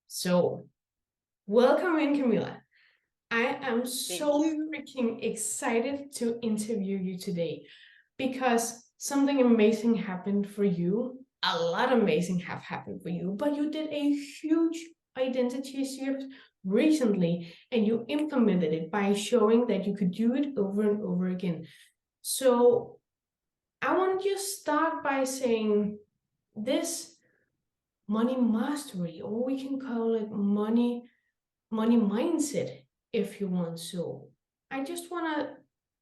So, welcome in, Camilla. I am Thank so you. freaking excited to interview you today because something amazing happened for you. A lot amazing have happened for you, but you did a huge identity shift recently and you implemented it by showing that you could do it over and over again. So, I want to just start by saying this money mastery, or we can call it money mindset if you want. So I just want to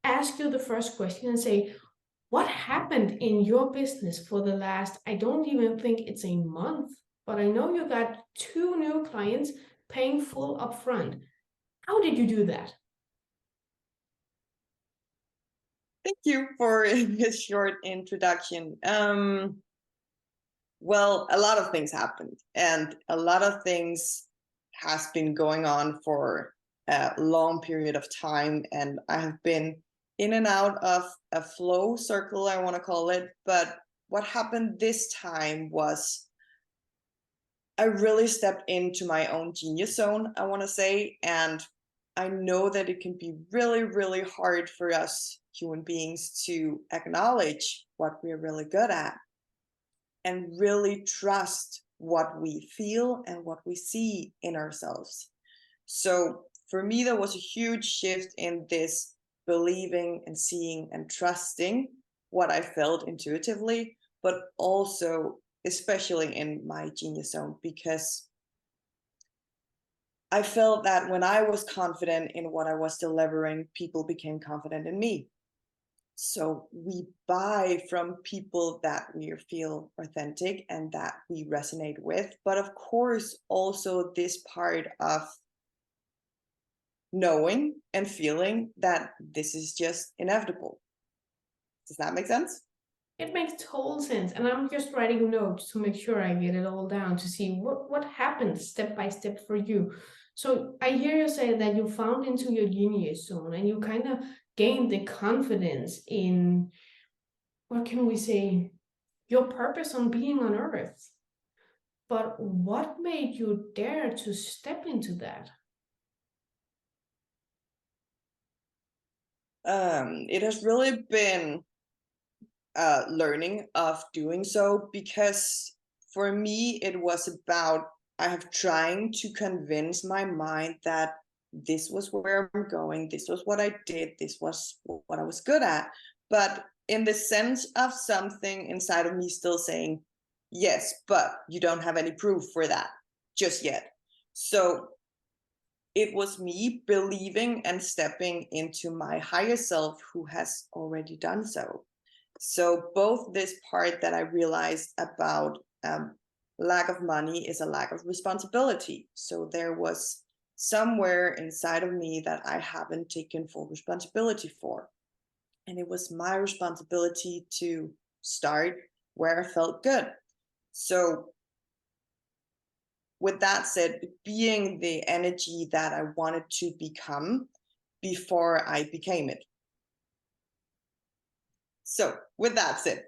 ask you the first question and say, what happened in your business for the last, I don't even think it's a month, but I know you got 2 new clients paying full upfront. How did you do that? Thank you for this short introduction. Well, a lot of things happened, and a lot of things has been going on for a long period of time, and I have been in and out of a flow circle, I want to call it. But what happened this time was I really stepped into my own genius zone, I want to say, and I know that it can be really, really hard for us human beings to acknowledge what we're really good at and really trust what we feel and what we see in ourselves. So for me, there was a huge shift in this believing and seeing and trusting what I felt intuitively, but also especially in my genius zone, because I felt that when I was confident in what I was delivering, people became confident in me. So we buy from people that we feel authentic and that we resonate with. But of course, also this part of knowing and feeling that this is just inevitable. Does that make sense? It makes total sense. And I'm just writing notes to make sure I get it all down to see what happened step by step for you. So I hear you say that you found into your genius zone and you kind of gained the confidence in, what can we say, your purpose on being on earth. But what made you dare to step into that? It has really been learning of doing so, because for me it was about I have trying to convince my mind that this was where I'm going, this was what I did, this was what I was good at, but in the sense of something inside of me still saying yes, but you don't have any proof for that just yet. So it was me believing and stepping into my higher self who has already done so. So both this part that I realized about lack of money is a lack of responsibility. So there was somewhere inside of me that I haven't taken full responsibility for. And it was my responsibility to start where I felt good. So with that said, being the energy that I wanted to become before I became it. So with that said,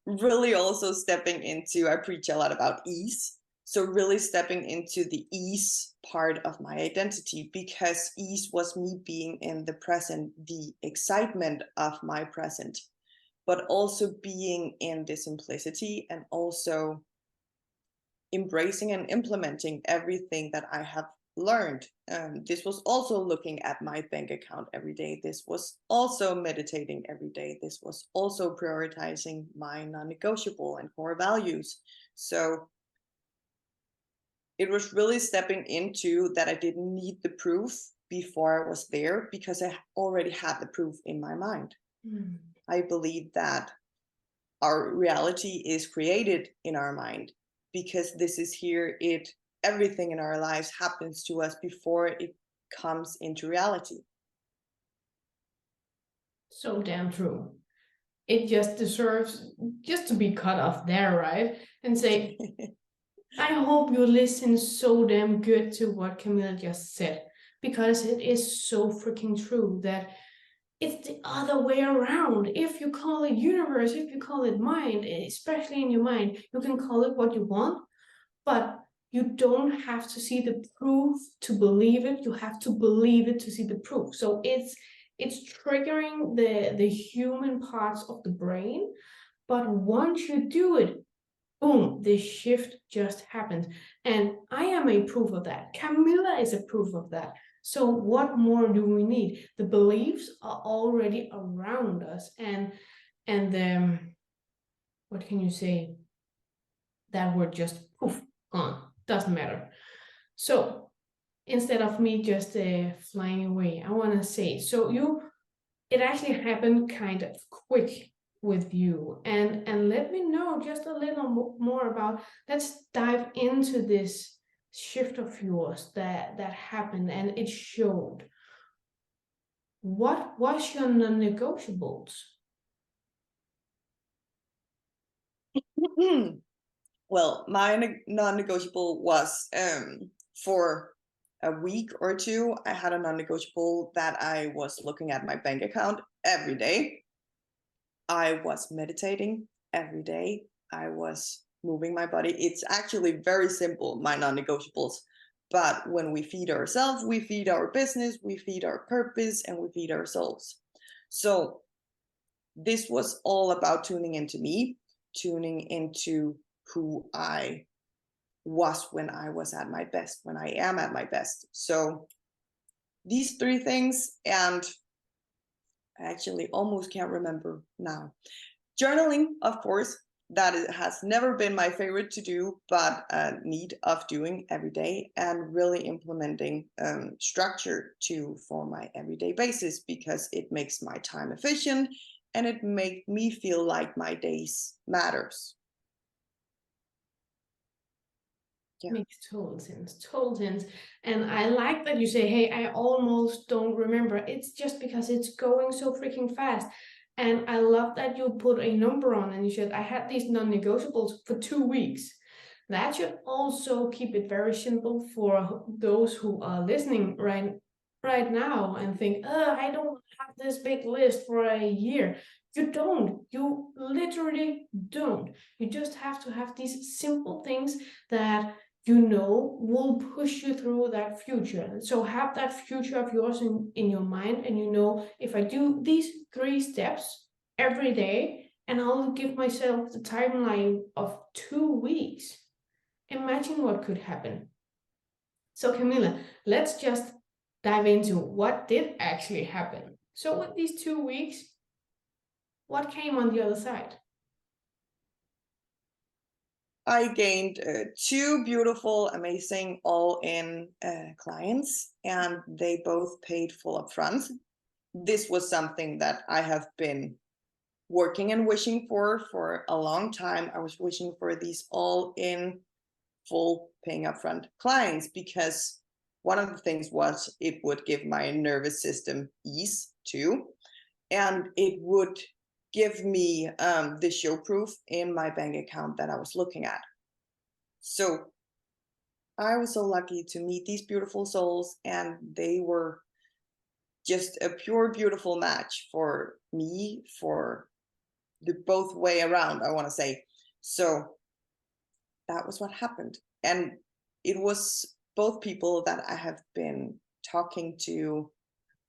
really also stepping into, I preach a lot about ease. So really stepping into the ease part of my identity, because ease was me being in the present, the excitement of my present, but also being in the simplicity and also embracing and implementing everything that I have learned. This was also looking at my bank account every day. This was also meditating every day. This was also prioritizing my non-negotiable and core values. So it was really stepping into that I didn't need the proof before I was there, because I already had the proof in my mind. I believe that our reality is created in our mind, because this is here, everything in our lives happens to us before it comes into reality. So damn true. It just deserves just to be cut off there, right? And say, I hope you listen so damn good to what Camilla just said, because it is so freaking true that it's the other way around. If you call it universe, if you call it mind, especially in your mind, you can call it what you want, but you don't have to see the proof to believe it. You have to believe it to see the proof. So it's triggering the human parts of the brain. But once you do it, boom, the shift just happens. And I am a proof of that. Camilla is a proof of that. So what more do we need? The beliefs are already around us, and what can you say? That word just poof on, doesn't matter. So instead of me just flying away, I want to say, so it actually happened kind of quick with you, and let me know just a little more about, let's dive into this shift of yours that happened and it showed. What was your non-negotiables? Well, my non-negotiable was for a week or two, I had a non-negotiable that I was looking at my bank account every day. I was meditating every day. I was moving my body. It's actually very simple, my non-negotiables. But when we feed ourselves, we feed our business, we feed our purpose, and we feed our souls. So this was all about tuning into me, tuning into who I was when I was at my best, when I am at my best. So these three things, and I actually almost can't remember now. Journaling, of course, that has never been my favorite to do, but a need of doing every day, and really implementing structure for my everyday basis, because it makes my time efficient and it makes me feel like my days matters. Yeah. Makes total sense. And I like that you say, hey, I almost don't remember. It's just because it's going so freaking fast. And I love that you put a number on and you said, I had these non-negotiables for 2 weeks. That should also keep it very simple for those who are listening right now and think, I don't have this big list for a year. You don't. You literally don't. You just have to have these simple things that will push you through that future. So have that future of yours in your mind, and if I do these 3 steps every day, and I'll give myself the timeline of 2 weeks, imagine what could happen. So Camilla, let's just dive into what did actually happen. So with these 2 weeks, what came on the other side? I gained 2 beautiful, amazing all-in clients, and they both paid full upfront. This was something that I have been working and wishing for a long time. I was wishing for these all-in, full paying upfront clients, because one of the things was it would give my nervous system ease too, and it would give me the show proof in my bank account that I was looking at. So I was so lucky to meet these beautiful souls, and they were just a pure, beautiful match for me, for the both way around, I want to say. So that was what happened. And it was both people that I have been talking to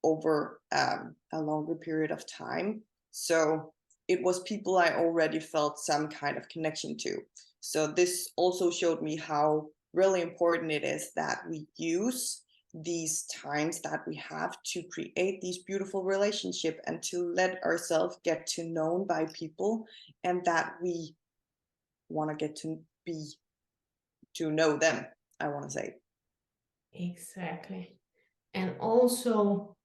over a longer period of time. So it was people I already felt some kind of connection to. So this also showed me how really important it is that we use these times that we have to create these beautiful relationships and to let ourselves get to known by people, and that we want to get to know them, I want to say. Exactly. And also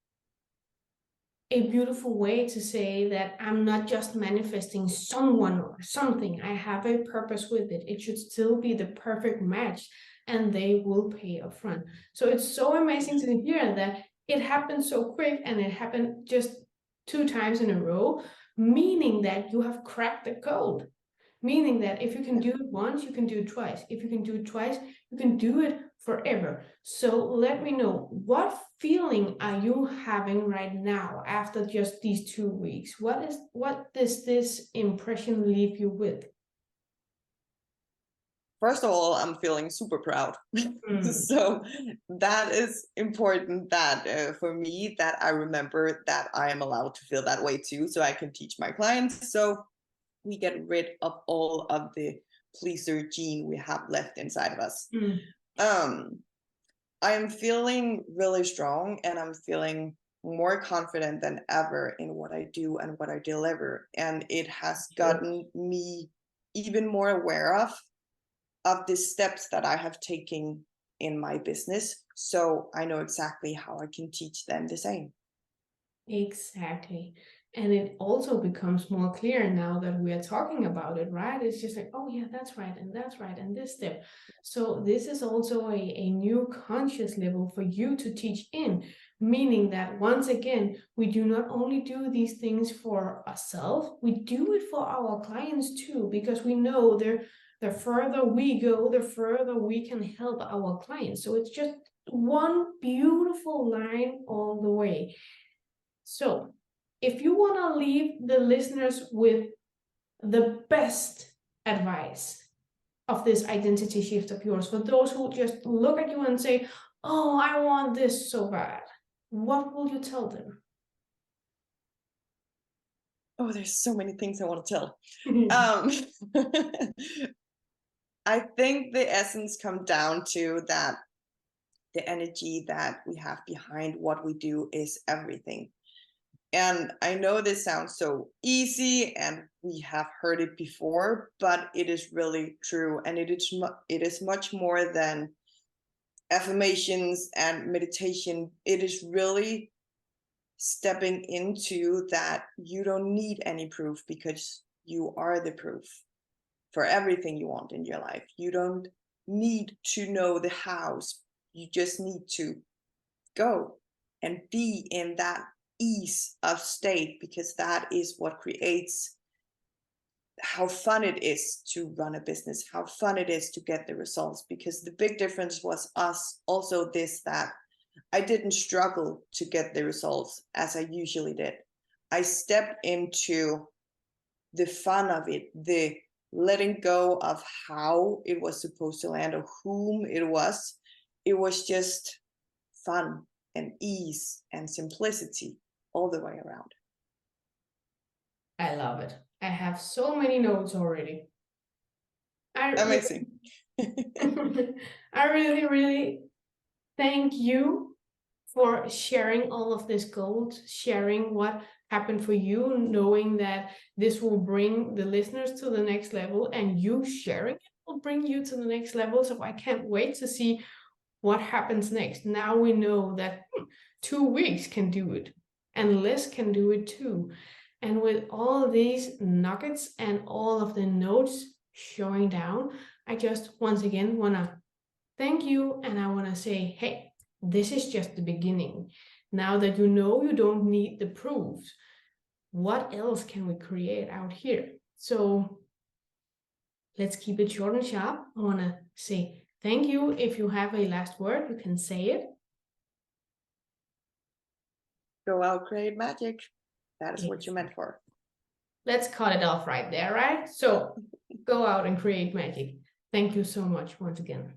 a beautiful way to say that I'm not just manifesting someone or something. I have a purpose with it. It should still be the perfect match, and they will pay upfront. So it's so amazing to hear that it happened so quick, and it happened just 2 times in a row, meaning that you have cracked the code. Meaning that if you can do it once, you can do it twice. If you can do it twice, you can do it forever. So let me know, what feeling are you having right now after just these 2 weeks? What does this impression leave you with? first of all, I'm feeling super proud. So that is important that for me, that I remember that I am allowed to feel that way too, so I can teach my clients. So we get rid of all of the pleaser gene we have left inside of us. I am feeling really strong, and I'm feeling more confident than ever in what I do and what I deliver. And it has gotten me even more aware of the steps that I have taken in my business. So I know exactly how I can teach them the same. Exactly. And it also becomes more clear now that we are talking about it, right? It's just like, oh yeah, that's right, and that's right, and this step. So this is also a new conscious level for you to teach in, meaning that once again, we do not only do these things for ourselves, we do it for our clients too, because we know the further we go, the further we can help our clients. So it's just one beautiful line all the way. So, if you want to leave the listeners with the best advice of this identity shift of yours, for those who just look at you and say, oh, I want this so bad, what will you tell them? Oh, there's so many things I want to tell. I think the essence come down to that the energy that we have behind what we do is everything. And I know this sounds so easy and we have heard it before, but it is really true. And it is much more than affirmations and meditation. It is really stepping into that you don't need any proof, because you are the proof for everything you want in your life. You don't need to know the hows. You just need to go and be in that ease of state, because that is what creates how fun it is to run a business, how fun it is to get the results. Because the big difference was us also this, that I didn't struggle to get the results as I usually did. I stepped into the fun of it, the letting go of how it was supposed to land or whom it was. It was just fun and ease and simplicity all the way around. I love it. I have so many notes already. Amazing. I really, really thank you for sharing all of this gold, sharing what happened for you, knowing that this will bring the listeners to the next level, and you sharing it will bring you to the next level. So I can't wait to see what happens next. Now we know that 2 weeks can do it, and less can do it too. And with all these nuggets and all of the notes showing down, I just once again want to thank you, and I want to say, hey, this is just the beginning. Now that you know you don't need the proofs, what else can we create out here? So let's keep it short and sharp. I want to say thank you. If you have a last word, you can say it. Go out, create magic. That is what you're meant for. Let's cut it off right there, right? So go out and create magic. Thank you so much once again.